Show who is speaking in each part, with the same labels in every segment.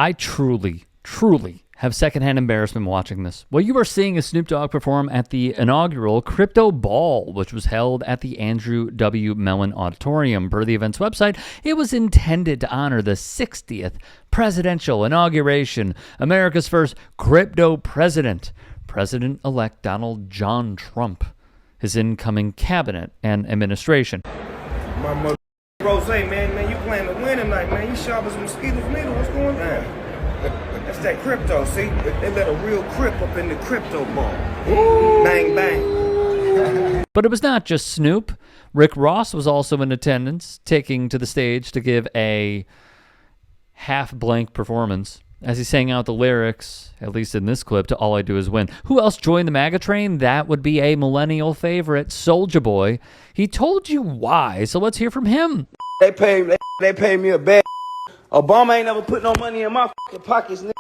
Speaker 1: I truly have secondhand embarrassment watching this. What you are seeing is Snoop Dogg perform at the inaugural Crypto Ball, which was held at the Andrew W. Mellon Auditorium. Per the event's website, it was intended to honor the 60th presidential inauguration, America's first crypto president, President-elect Donald John Trump, his incoming cabinet and administration.
Speaker 2: My mother bro say, man, you playing to win tonight, man. You sharp as mosquitoes, nigga. What's going down? That's that crypto, see? They let a real crip up in the crypto ball. Ooh. Bang, bang.
Speaker 1: But it was not just Snoop. Rick Ross was also in attendance, taking to the stage to give a half-blank performance as he sang out the lyrics, at least in this clip, to All I Do Is Win. Who else joined the MAGA train? That would be a millennial favorite, Soulja Boy. He told you why, so let's hear from him.
Speaker 2: They pay me a bad. Obama ain't never put no money in my fucking pockets, nigga.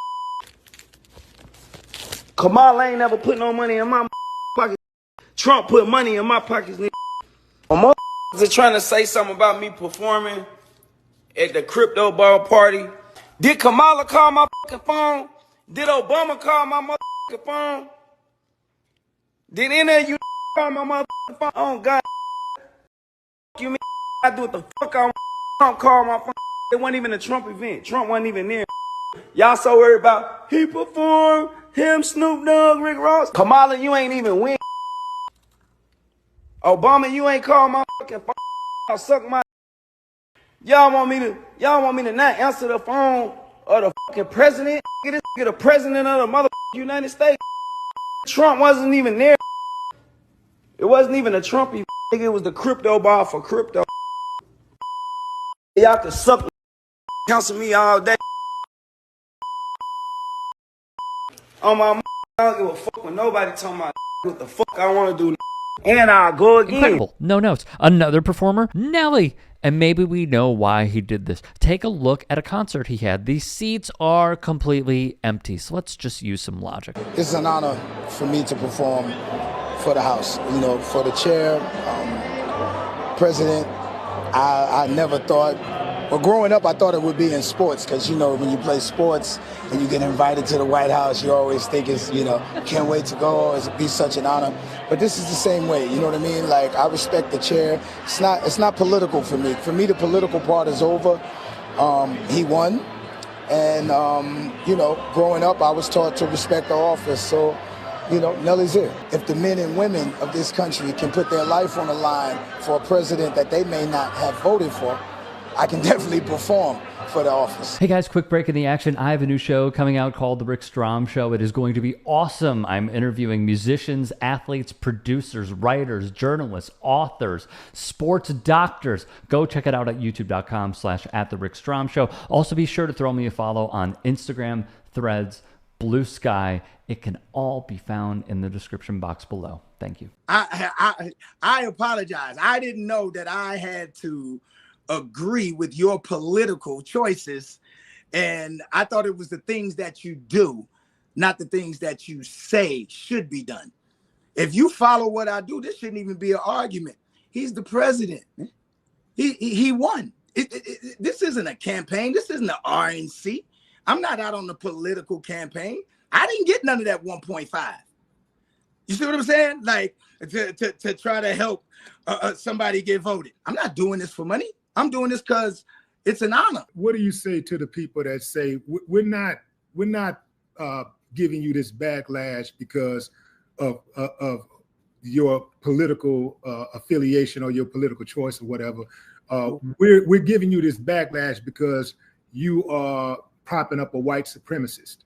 Speaker 2: Kamala ain't never put no money in my pockets. Trump put money in my pockets, nigga. When motherfuckers are trying to say something about me performing at the crypto ball party, did Kamala call my fucking phone? Did Obama call my motherfucking phone? Did any of you call my motherfucking phone? Oh, God. You mean I do what the fuck I want? Trump call my phone. It wasn't even a Trump event. Trump wasn't even there. Y'all so worried about he performed, him, Snoop Dogg, Rick Ross. Kamala, you ain't even win. Obama, you ain't call my fucking phone. I'll suck my. Y'all want me to not answer the phone of the fucking president? Get this nigga the president of the motherfucking United States. Trump wasn't even there. It wasn't even a Trump event. It was the crypto ball for crypto. Y'all can suck. Counsel me all day. On my I don't give a fuck when nobody talking about what the fuck I want to do. And I'll go again.
Speaker 1: Incredible. No notes. Another performer, Nelly. And maybe we know why he did this. Take a look at a concert he had. These seats are completely empty. So let's just use some logic.
Speaker 3: It's an honor for me to perform for the House. You know, for the chair, president. I never thought. Well, growing up, I thought it would be in sports because, you know, when you play sports and you get invited to the White House, you always think it's, you know, can't wait to go. It'd be such an honor. But this is the same way, you know what I mean? Like, I respect the chair. It's not political for me. For me, the political part is over. He won. And, you know, growing up, I was taught to respect the office. So, you know, Nelly's here. If the men and women of this country can put their life on the line for a president that they may not have voted for, I can definitely perform for the office.
Speaker 1: Hey guys, quick break in the action. I have a new show coming out called The Rick Strom Show. It is going to be awesome. I'm interviewing musicians, athletes, producers, writers, journalists, authors, sports doctors. Go check it out at youtube.com/@TheRickStrom Show. Also be sure to throw me a follow on Instagram, Threads, Blue Sky. It can all be found in the description box below. Thank you.
Speaker 4: I apologize. I didn't know that I had to agree with your political choices, and I thought it was the things that you do, not the things that you say should be done. If you follow what I do, this shouldn't even be an argument. He's the president. He won. This isn't a campaign. This isn't an RNC. I'm not out on the political campaign. I didn't get none of that 1.5. You see what I'm saying? Like to try to help somebody get voted. I'm not doing this for money. I'm doing this because it's an honor.
Speaker 5: What do you say to the people that say we're not giving you this backlash because of your political affiliation or your political choice or whatever? We're giving you this backlash because you are propping up a white supremacist.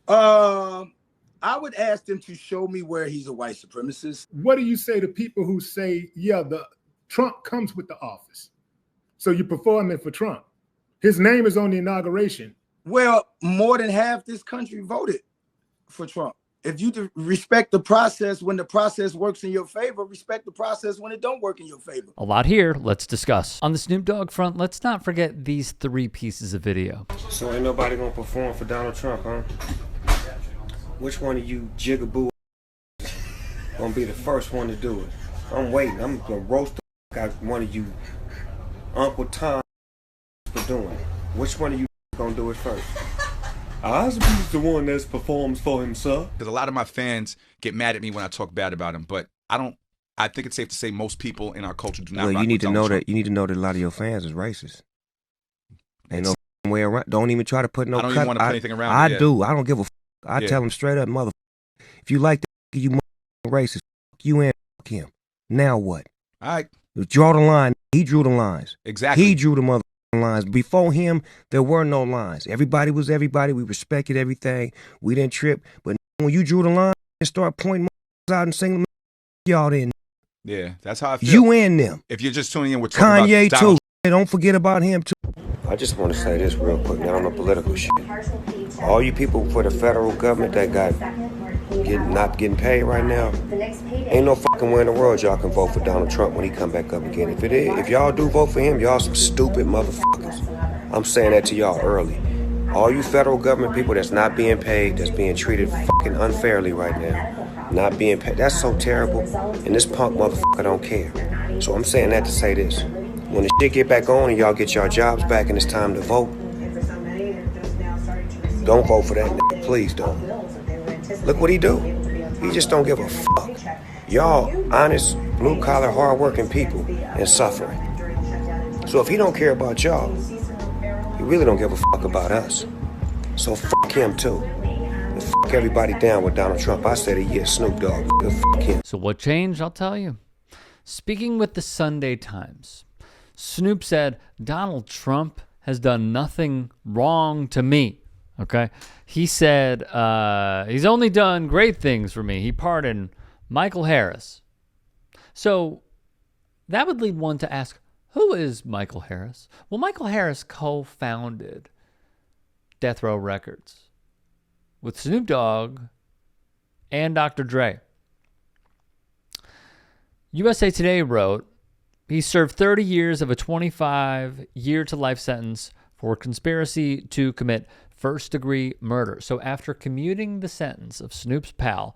Speaker 4: I would ask them to show me where he's a white supremacist.
Speaker 5: What do you say to people who say, yeah, Trump comes with the office, so you're performing for Trump? His name is on the inauguration.
Speaker 4: Well, more than half this country voted for Trump. If you respect the process when the process works in your favor, respect the process when it don't work in your favor.
Speaker 1: A lot here. Let's discuss. On the Snoop Dogg front, let's not forget these 3 pieces of video.
Speaker 2: So ain't nobody gonna perform for Donald Trump, huh? Which one of you jigaboo gonna be the first one to do it? I'm waiting. I'm gonna roast the out one of you Uncle Tom for doing it. Which one of you
Speaker 6: gonna do it first?
Speaker 7: Osby's the one that performs for himself.
Speaker 8: Because a lot of my fans get mad at me when I talk bad about him, but I think it's safe to say most people in our culture do not.
Speaker 6: Well,
Speaker 8: rock
Speaker 6: you need
Speaker 8: with
Speaker 6: to
Speaker 8: Donald
Speaker 6: know
Speaker 8: Trump.
Speaker 6: that. You need to know that a lot of your fans is racist. Ain't no way around. Don't even try to put no.
Speaker 8: I don't even want to put anything around.
Speaker 6: I do. I don't give a. I
Speaker 8: Yeah.
Speaker 6: tell them straight up, mother. If you like that, you racist. You and him. Now what?
Speaker 8: All right.
Speaker 6: Draw the line. He drew the lines.
Speaker 8: Exactly.
Speaker 6: He drew the mother lines. Before him, there were no lines. Everybody was everybody. We respected everything. We didn't trip. But when you drew the line and start pointing out and singing, y'all didn't.
Speaker 8: Yeah, that's how I feel.
Speaker 6: You and them.
Speaker 8: If you're just tuning in, we're talking
Speaker 6: Kanye
Speaker 8: about Donald
Speaker 6: too. Don't forget about him too. I just want to say this real quick. Now on the political shit. All you people for the federal government that not getting paid right now, ain't no fucking way in the world y'all can vote for Donald Trump when he come back up again. If y'all do vote for him, y'all some stupid motherfuckers. I'm saying that to y'all early. All you federal government people that's not being paid, that's being treated fucking unfairly right now, not being paid, that's so terrible. And this punk motherfucker don't care. So I'm saying that to say this. When the shit get back on and y'all get y'all jobs back and it's time to vote, don't vote for that nigga. Please don't. Look what he do. He just don't give a fuck. Y'all honest, blue-collar, hard-working people and suffering. So if he don't care about y'all, he really don't give a fuck about us. So fuck him too. And fuck everybody down with Donald Trump. I said it, yeah, Snoop Dogg. Fuck him.
Speaker 1: So what changed? I'll tell you. Speaking with the Sunday Times, Snoop said, Donald Trump has done nothing wrong to me. Okay. He said, he's only done great things for me. He pardoned Michael Harris. So that would lead one to ask, who is Michael Harris? Well, Michael Harris co-founded Death Row Records with Snoop Dogg and Dr. Dre. USA Today wrote, he served 30 years of a 25-year-to-life sentence for conspiracy to commit first-degree murder. So after commuting the sentence of Snoop's pal,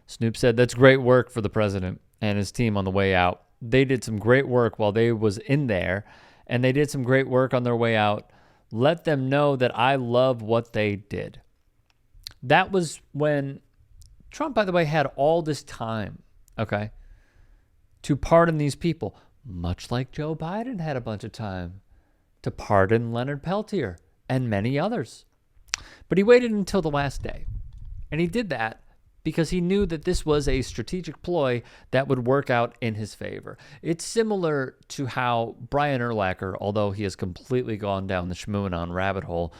Speaker 1: Snoop said, that's great work for the president and his team on the way out. They did some great work while they was in there, and they did some great work on their way out. Let them know that I love what they did. That was when Trump, by the way, had all this time, okay, to pardon these people, much like Joe Biden had a bunch of time to pardon Leonard Peltier and many others. But he waited until the last day. And he did that because he knew that this was a strategic ploy that would work out in his favor. It's similar to how Brian Urlacher, although he has completely gone down the Shmooanon rabbit hole,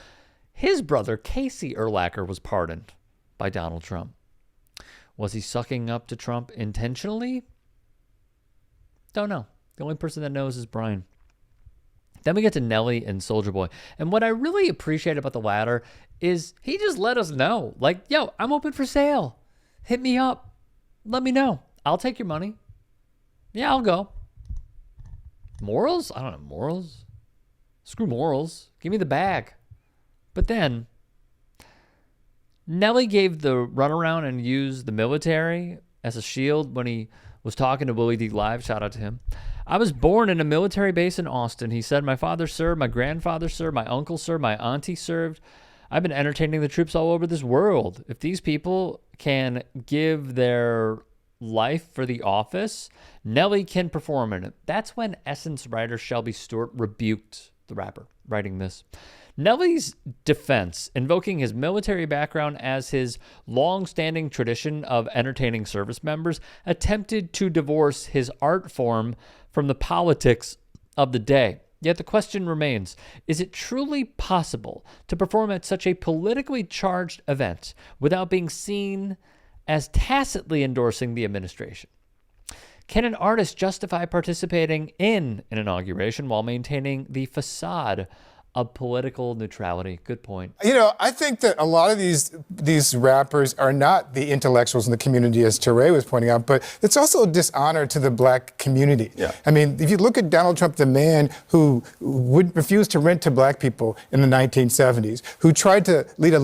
Speaker 1: his brother Casey Urlacher was pardoned by Donald Trump. Was he sucking up to Trump intentionally? Don't know. The only person that knows is Brian. Then we get to Nelly and Soulja Boy. And what I really appreciate about the latter is he just let us know. Like, yo, I'm open for sale. Hit me up. Let me know. I'll take your money. Yeah, I'll go. Morals? I don't know. Morals? Screw morals. Give me the bag. But then, Nelly gave the runaround and used the military as a shield when he was talking to Willie D Live. Shout out to him. I was born in a military base in Austin. He said, my father served, my grandfather served, my uncle served, my auntie served. I've been entertaining the troops all over this world. If these people can give their life for the office, Nelly can perform in it. That's when Essence writer Shelby Stewart rebuked the rapper, writing this. Nelly's defense, invoking his military background as his long-standing tradition of entertaining service members, attempted to divorce his art form from the politics of the day. Yet the question remains, is it truly possible to perform at such a politically charged event without being seen as tacitly endorsing the administration? Can an artist justify participating in an inauguration while maintaining the facade of political neutrality? Good point.
Speaker 9: You know, I think that a lot of these rappers are not the intellectuals in the community, as Teray was pointing out, but it's also a dishonor to the black community. Yeah. I mean, if you look at Donald Trump, the man who would refuse to rent to black people in the 1970s, who tried to lead a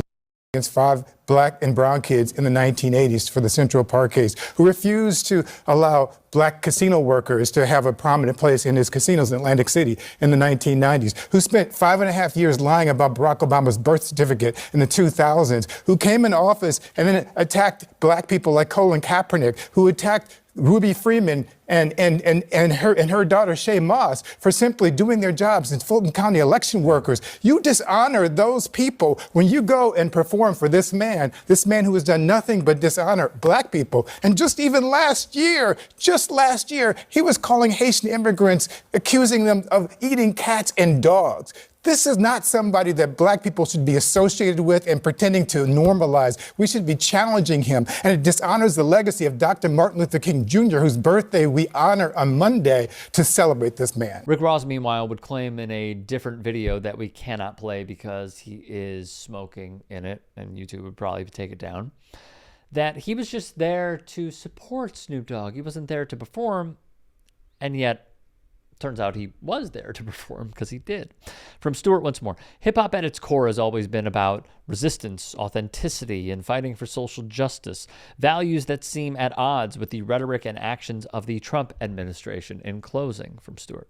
Speaker 9: against 5 black and brown kids in the 1980s for the Central Park case, who refused to allow black casino workers to have a prominent place in his casinos in Atlantic City in the 1990s, who spent 5.5 years lying about Barack Obama's birth certificate in the 2000s, who came into office and then attacked black people like Colin Kaepernick, who attacked Ruby Freeman and her daughter Shay Moss for simply doing their jobs as Fulton County election workers. You dishonor those people when you go and perform for this man who has done nothing but dishonor black people. And just last year, he was calling Haitian immigrants, accusing them of eating cats and dogs. This is not somebody that black people should be associated with and pretending to normalize. We should be challenging him. And it dishonors the legacy of Dr. Martin Luther King Jr., whose birthday we honor on Monday, to celebrate this man.
Speaker 1: Rick Ross, meanwhile, would claim in a different video that we cannot play because he is smoking in it, and YouTube would probably take it down, that he was just there to support Snoop Dogg. He wasn't there to perform, and yet turns out he was there to perform because he did. From Stewart once more. Hip-hop at its core has always been about resistance, authenticity, and fighting for social justice, values that seem at odds with the rhetoric and actions of the Trump administration. In closing, from Stewart.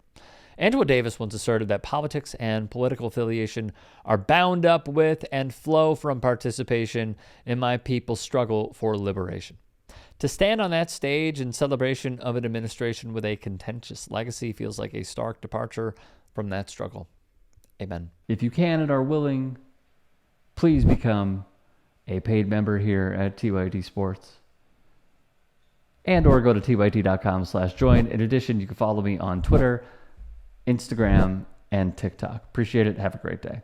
Speaker 1: Angela Davis once asserted that politics and political affiliation are bound up with and flow from participation in my people's struggle for liberation. To stand on that stage in celebration of an administration with a contentious legacy feels like a stark departure from that struggle. Amen. If you can and are willing, please become a paid member here at TYT Sports. And or go to tyt.com/join. In addition, you can follow me on Twitter, Instagram, and TikTok. Appreciate it. Have a great day.